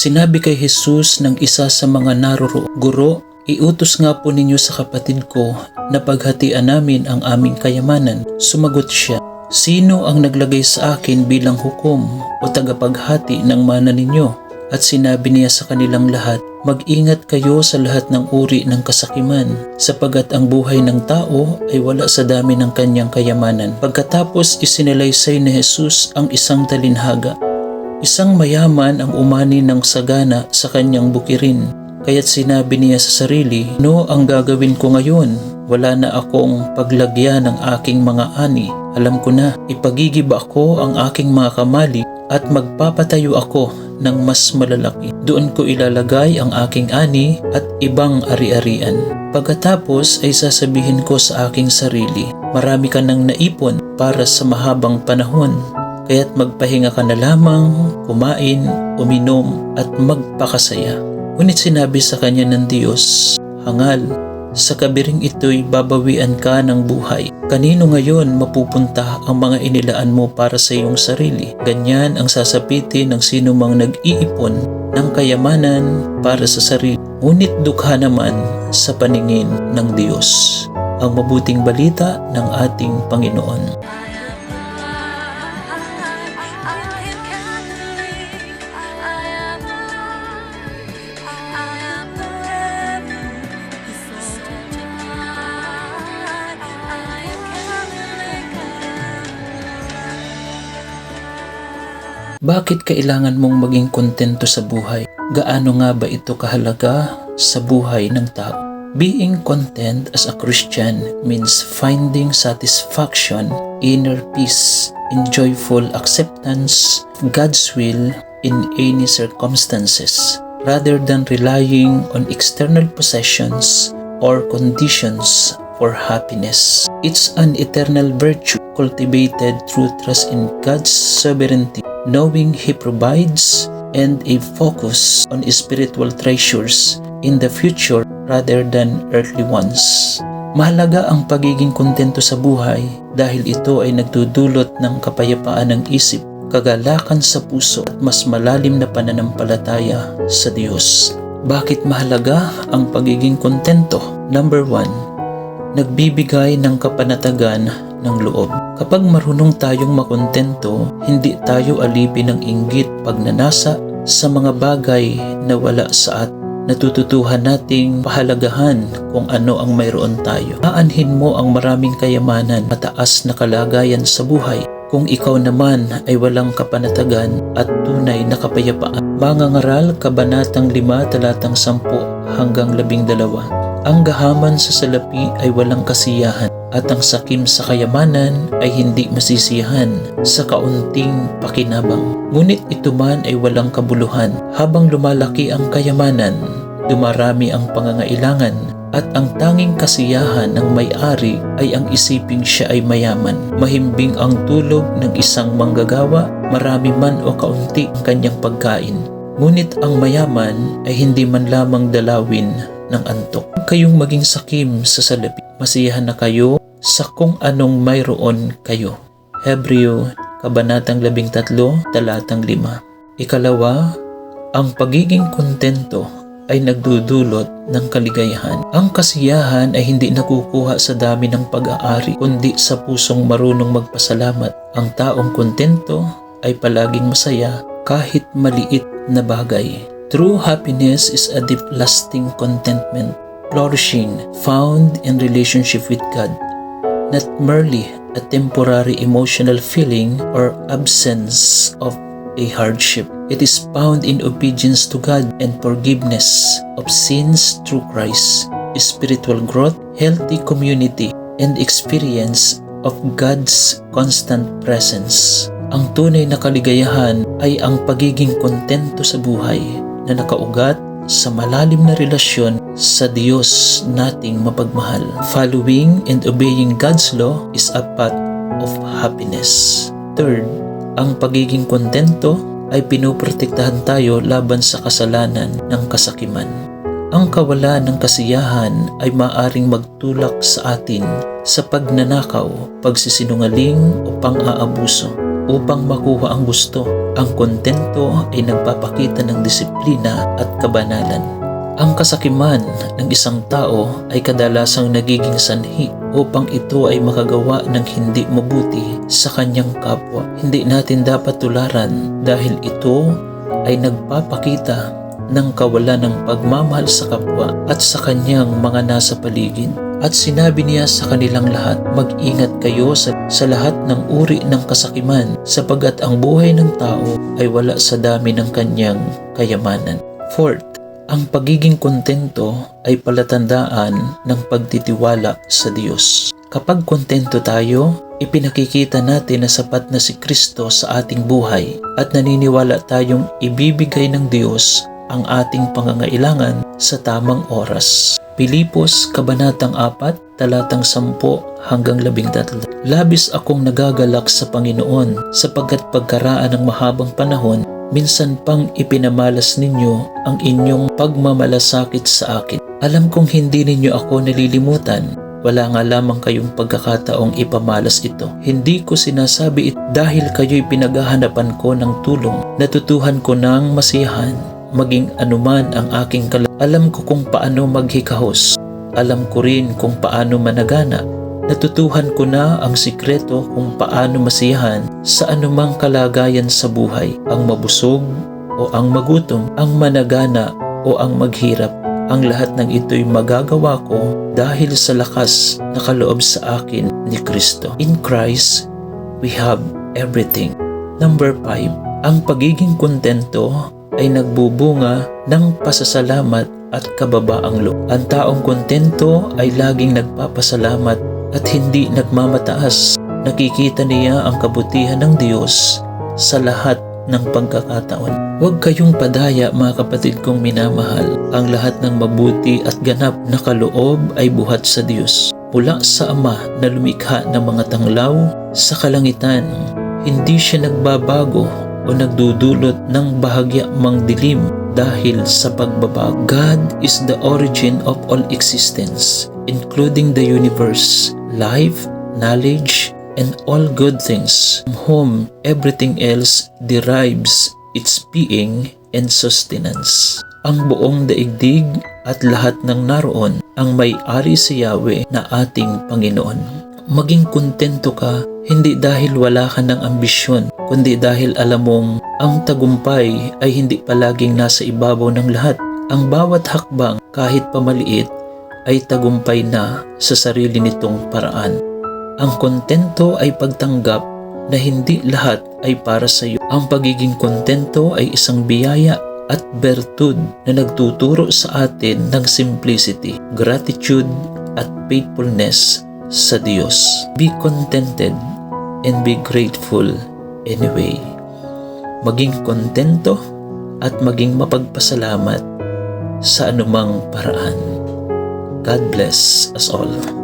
Sinabi kay Jesus ng isa sa mga naroroon, "Guro, iutos nga po ninyo sa kapatid ko na paghatian namin ang aming kayamanan." Sumagot siya, "Sino ang naglagay sa akin bilang hukom o tagapaghati ng mana ninyo?" At sinabi niya sa kanilang lahat, "Mag-ingat kayo sa lahat ng uri ng kasakiman, sapagat ang buhay ng tao ay wala sa dami ng kanyang kayamanan." Pagkatapos isinalaysay ni Jesus ang isang talinhaga. Isang mayaman ang umani ng sagana sa kanyang bukirin, kaya't sinabi niya sa sarili, "No, ang gagawin ko ngayon? Wala na akong paglagyan ng aking mga ani. Alam ko na, ipagigiba ko ang aking mga kamali at magpapatayo ako ng mas malalaki. Doon ko ilalagay ang aking ani at ibang ari-arian. Pagkatapos ay sasabihin ko sa aking sarili, marami ka nang naipon para sa mahabang panahon. Kaya't magpahinga ka na lamang, kumain, uminom at magpakasaya." Ngunit sinabi sa kanya ng Diyos, "Hangal, sa kabiring ito'y babawian ka ng buhay. Kanino ngayon mapupunta ang mga inilaan mo para sa iyong sarili?" Ganyan ang sasapitin ng sino mang nag-iipon ng kayamanan para sa sarili, ngunit dukha naman sa paningin ng Diyos. Ang mabuting balita ng ating Panginoon. Bakit kailangan mong maging kontento sa buhay? Gaano nga ba ito kahalaga sa buhay ng tao? Being content as a Christian means finding satisfaction, inner peace, and joyful acceptance of God's will in any circumstances, rather than relying on external possessions or conditions for happiness. It's an eternal virtue cultivated through trust in God's sovereignty, knowing He provides, and a focus on spiritual treasures in the future rather than earthly ones. Mahalaga ang pagiging kontento sa buhay dahil ito ay nagdudulot ng kapayapaan ng isip, kagalakan sa puso at mas malalim na pananampalataya sa Diyos. Bakit mahalaga ang pagiging kontento? Number 1, nagbibigay ng kapanatagan ng loob. Kapag marunong tayong makontento, hindi tayo alipin ng inggit, pagnanasa sa mga bagay na wala sa atin. Natututuhan nating pahalagahan kung ano ang mayroon tayo. Aanhin mo ang maraming kayamanan, mataas na kalagayan sa buhay, kung ikaw naman ay walang kapanatagan at tunay na kapayapaan. Mangangaral, Kabanatang 5, talatang 10 hanggang 12. Ang gahaman sa salapi ay walang kasiyahan, at ang sakim sa kayamanan ay hindi masisiyahan sa kaunting pakinabang. Ngunit ito man ay walang kabuluhan. Habang lumalaki ang kayamanan, dumarami ang pangangailangan, at ang tanging kasiyahan ng may-ari ay ang isiping siya ay mayaman. Mahimbing ang tulog ng isang manggagawa, marami man o kaunti ang kanyang pagkain. Ngunit ang mayaman ay hindi man lamang dalawin ng antok. Huwag kayong maging sakim sa salapi. Masiyahan na kayo sa kung anong mayroon kayo. Hebreo, Kabanatang 13, talatang 5. Ikalawa, ang pagiging kontento ay nagdudulot ng kaligayahan. Ang kasiyahan ay hindi nakukuha sa dami ng pag-aari, kundi sa pusong marunong magpasalamat. Ang taong kontento ay palaging masaya kahit maliit na bagay. True happiness is a deep lasting contentment, flourishing, found in relationship with God, not merely a temporary emotional feeling or absence of a hardship. It is found in obedience to God and forgiveness of sins through Christ, spiritual growth, healthy community, and experience of God's constant presence. Ang tunay na kaligayahan ay ang pagiging kontento sa buhay na nakaugat sa malalim na relasyon sa Diyos nating mapagmahal. Following and obeying God's law is a path of happiness. Third, ang pagiging kontento ay pinoprotektahan tayo laban sa kasalanan ng kasakiman. Ang kawalan ng kasiyahan ay maaring magtulak sa atin sa pagnanakaw, pagsisinungaling o pang-aabuso. upang makuha ang gusto. Ang kontento ay nagpapakita ng disiplina at kabanalan. Ang kasakiman ng isang tao ay kadalasang nagiging sanhi upang ito ay makagawa ng hindi mabuti sa kanyang kapwa. Hindi natin dapat tularan dahil ito ay nagpapakita ng kawalan ng pagmamahal sa kapwa at sa kanyang mga nasa paligid. At sinabi niya sa kanilang lahat, mag-ingat kayo sa lahat ng uri ng kasakiman sapagkat ang buhay ng tao ay wala sa dami ng kanyang kayamanan. Fourth, ang pagiging kontento ay palatandaan ng pagtitiwala sa Diyos. Kapag kontento tayo, ipinakikita natin na sapat na si Kristo sa ating buhay at naniniwala tayong ibibigay ng Diyos ang ating pangangailangan sa tamang oras. Pilipos, Kabanatang 4, talatang 10 hanggang 13. Labis akong nagagalak sa Panginoon sapagkat pagkaraan ng mahabang panahon, minsan pang ipinamalas ninyo ang inyong pagmamalasakit sa akin. Alam kong hindi ninyo ako nalilimutan. Wala nga lamang kayong pagkakataong ipamalas ito. Hindi ko sinasabi ito dahil kayo'y pinaghahanapan ko ng tulong. Natutuhan ko ng masiyahan, maging anuman ang aking alam ko kung paano maghikahos. Alam ko rin kung paano managana. Natutuhan ko na ang sikreto kung paano masiyahan sa anumang kalagayan sa buhay, ang mabusog o ang magutom, ang managana o ang maghirap. Ang lahat ng ito'y magagawa ko dahil sa lakas na kaloob sa akin ni Kristo. In Christ, we have everything. Number 5, ang pagiging kontento ay nagbubunga ng pasasalamat at kababaang loob. Ang taong kontento ay laging nagpapasalamat at hindi nagmamataas. Nakikita niya ang kabutihan ng Diyos sa lahat ng pagkakataon. Huwag kayong padaya, mga kapatid kong minamahal. Ang lahat ng mabuti at ganap na kaloob ay buhat sa Diyos. Mula sa Ama na lumikha ng mga tanglaw sa kalangitan, hindi siya nagbabago o nagdudulot ng bahagya mang dilim dahil sa pagbabago. God is the origin of all existence, including the universe, life, knowledge, and all good things, from whom everything else derives its being and sustenance. Ang buong daigdig at lahat ng naroon ang may-ari sa Yahweh na ating Panginoon. Maging kontento ka, hindi dahil wala ka ng ambisyon, kundi dahil alam mong ang tagumpay ay hindi palaging nasa ibabaw ng lahat. Ang bawat hakbang, kahit pamaliit, ay tagumpay na sa sarili nitong paraan. Ang kontento ay pagtanggap na hindi lahat ay para sa iyo. Ang pagiging kontento ay isang biyaya at bertud na nagtuturo sa atin ng simplicity, gratitude at faithfulness sa Diyos. Be contented and be grateful anyway. Maging kontento at maging mapagpasalamat sa anumang paraan. God bless us all.